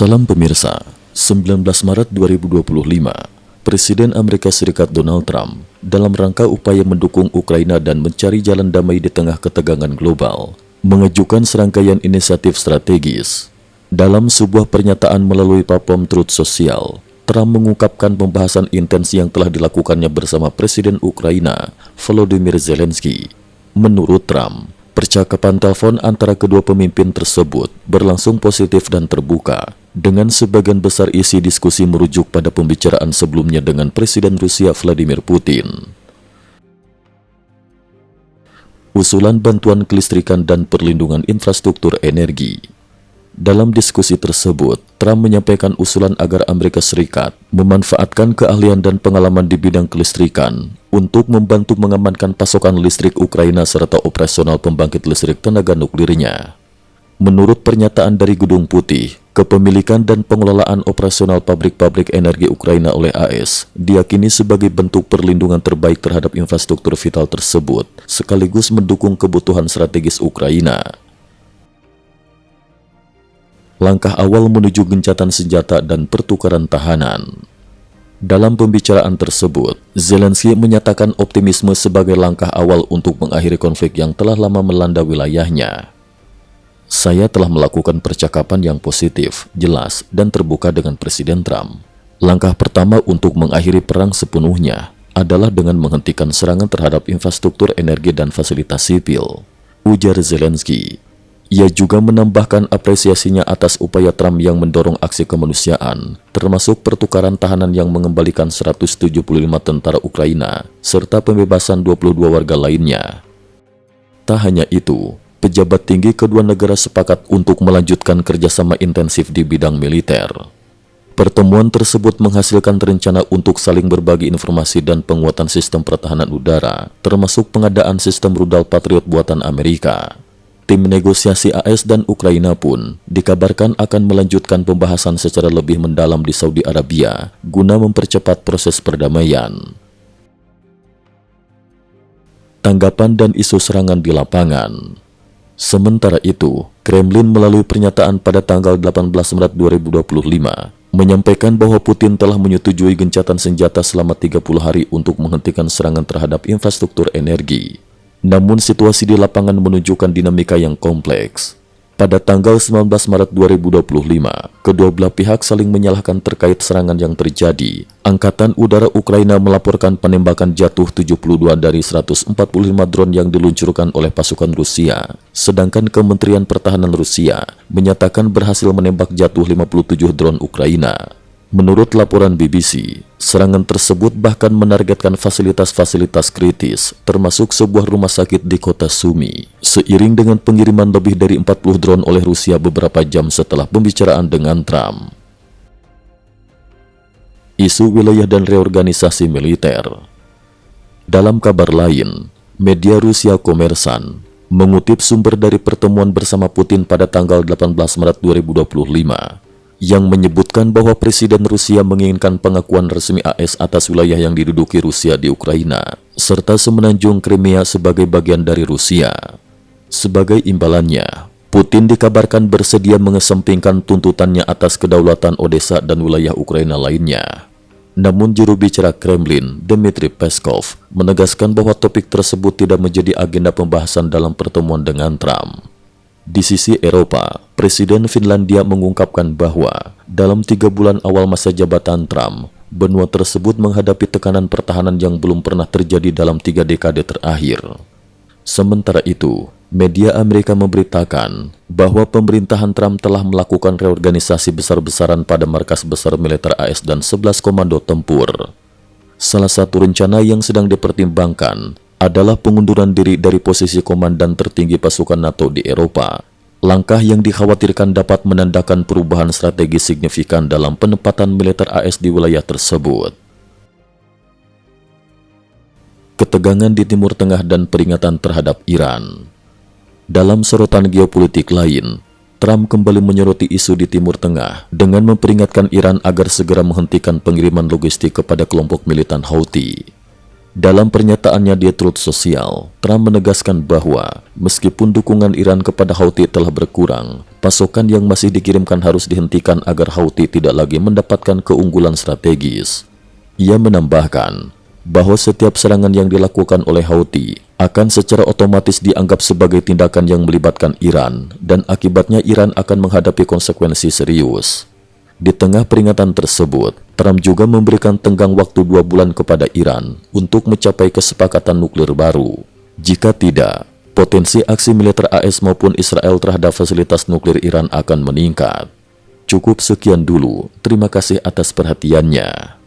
Salam pemirsa, 19 Maret 2025, Presiden Amerika Serikat Donald Trump dalam rangka upaya mendukung Ukraina dan mencari jalan damai di tengah ketegangan global, mengajukan serangkaian inisiatif strategis. Dalam sebuah pernyataan melalui platform Truth Social, Trump mengungkapkan pembahasan intens yang telah dilakukannya bersama Presiden Ukraina, Volodymyr Zelensky. Menurut Trump, percakapan telepon antara kedua pemimpin tersebut berlangsung positif dan terbuka, dengan sebagian besar isi diskusi merujuk pada pembicaraan sebelumnya dengan Presiden Rusia Vladimir Putin. Usulan bantuan kelistrikan dan perlindungan infrastruktur energi. Dalam diskusi tersebut, Trump menyampaikan usulan agar Amerika Serikat memanfaatkan keahlian dan pengalaman di bidang kelistrikan untuk membantu mengamankan pasokan listrik Ukraina serta operasional pembangkit listrik tenaga nuklirnya. Menurut pernyataan dari Gedung Putih, kepemilikan dan pengelolaan operasional pabrik-pabrik energi Ukraina oleh AS diyakini sebagai bentuk perlindungan terbaik terhadap infrastruktur vital tersebut, sekaligus mendukung kebutuhan strategis Ukraina. Langkah awal menuju gencatan senjata dan pertukaran tahanan. Dalam pembicaraan tersebut, Zelensky menyatakan optimisme sebagai langkah awal untuk mengakhiri konflik yang telah lama melanda wilayahnya. Saya telah melakukan percakapan yang positif, jelas, dan terbuka dengan Presiden Trump. Langkah pertama untuk mengakhiri perang sepenuhnya adalah dengan menghentikan serangan terhadap infrastruktur energi dan fasilitas sipil, ujar Zelensky. Ia juga menambahkan apresiasinya atas upaya Trump yang mendorong aksi kemanusiaan, termasuk pertukaran tahanan yang mengembalikan 175 tentara Ukraina, serta pembebasan 22 warga lainnya. Tak hanya itu, pejabat tinggi kedua negara sepakat untuk melanjutkan kerjasama intensif di bidang militer. Pertemuan tersebut menghasilkan rencana untuk saling berbagi informasi dan penguatan sistem pertahanan udara, termasuk pengadaan sistem rudal Patriot buatan Amerika. Tim negosiasi AS dan Ukraina pun dikabarkan akan melanjutkan pembahasan secara lebih mendalam di Saudi Arabia guna mempercepat proses perdamaian. Tanggapan dan isu serangan di lapangan. Sementara itu, Kremlin melalui pernyataan pada tanggal 18 Maret 2025 menyampaikan bahwa Putin telah menyetujui gencatan senjata selama 30 hari untuk menghentikan serangan terhadap infrastruktur energi. Namun situasi di lapangan menunjukkan dinamika yang kompleks. Pada tanggal 19 Maret 2025, kedua belah pihak saling menyalahkan terkait serangan yang terjadi. Angkatan Udara Ukraina melaporkan penembakan jatuh 72 dari 145 drone yang diluncurkan oleh pasukan Rusia. Sedangkan Kementerian Pertahanan Rusia menyatakan berhasil menembak jatuh 57 drone Ukraina. Menurut laporan BBC, serangan tersebut bahkan menargetkan fasilitas-fasilitas kritis, termasuk sebuah rumah sakit di kota Sumy, seiring dengan pengiriman lebih dari 40 drone oleh Rusia beberapa jam setelah pembicaraan dengan Trump. Isu wilayah dan reorganisasi militer. Dalam kabar lain, media Rusia Komersan mengutip sumber dari pertemuan bersama Putin pada tanggal 18 Maret 2025, yang menyebutkan bahwa Presiden Rusia menginginkan pengakuan resmi AS atas wilayah yang diduduki Rusia di Ukraina, serta semenanjung Crimea sebagai bagian dari Rusia. Sebagai imbalannya, Putin dikabarkan bersedia mengesampingkan tuntutannya atas kedaulatan Odessa dan wilayah Ukraina lainnya. Namun juru bicara Kremlin, Dmitry Peskov, menegaskan bahwa topik tersebut tidak menjadi agenda pembahasan dalam pertemuan dengan Trump. Di sisi Eropa, Presiden Finlandia mengungkapkan bahwa dalam 3 bulan awal masa jabatan Trump, benua tersebut menghadapi tekanan pertahanan yang belum pernah terjadi dalam 3 dekade terakhir. Sementara itu, media Amerika memberitakan bahwa pemerintahan Trump telah melakukan reorganisasi besar-besaran pada markas besar militer AS dan 11 komando tempur. Salah satu rencana yang sedang dipertimbangkan adalah pengunduran diri dari posisi komandan tertinggi pasukan NATO di Eropa. Langkah yang dikhawatirkan dapat menandakan perubahan strategi signifikan dalam penempatan militer AS di wilayah tersebut. Ketegangan di Timur Tengah dan peringatan terhadap Iran. Dalam sorotan geopolitik lain, Trump kembali menyoroti isu di Timur Tengah dengan memperingatkan Iran agar segera menghentikan pengiriman logistik kepada kelompok militan Houthi. Dalam pernyataannya di Truth Social, Trump menegaskan bahwa meskipun dukungan Iran kepada Houthi telah berkurang, pasokan yang masih dikirimkan harus dihentikan agar Houthi tidak lagi mendapatkan keunggulan strategis. Ia menambahkan bahwa setiap serangan yang dilakukan oleh Houthi akan secara otomatis dianggap sebagai tindakan yang melibatkan Iran dan akibatnya Iran akan menghadapi konsekuensi serius. Di tengah peringatan tersebut, Trump juga memberikan tenggang waktu 2 bulan kepada Iran untuk mencapai kesepakatan nuklir baru. Jika tidak, potensi aksi militer AS maupun Israel terhadap fasilitas nuklir Iran akan meningkat. Cukup sekian dulu, terima kasih atas perhatiannya.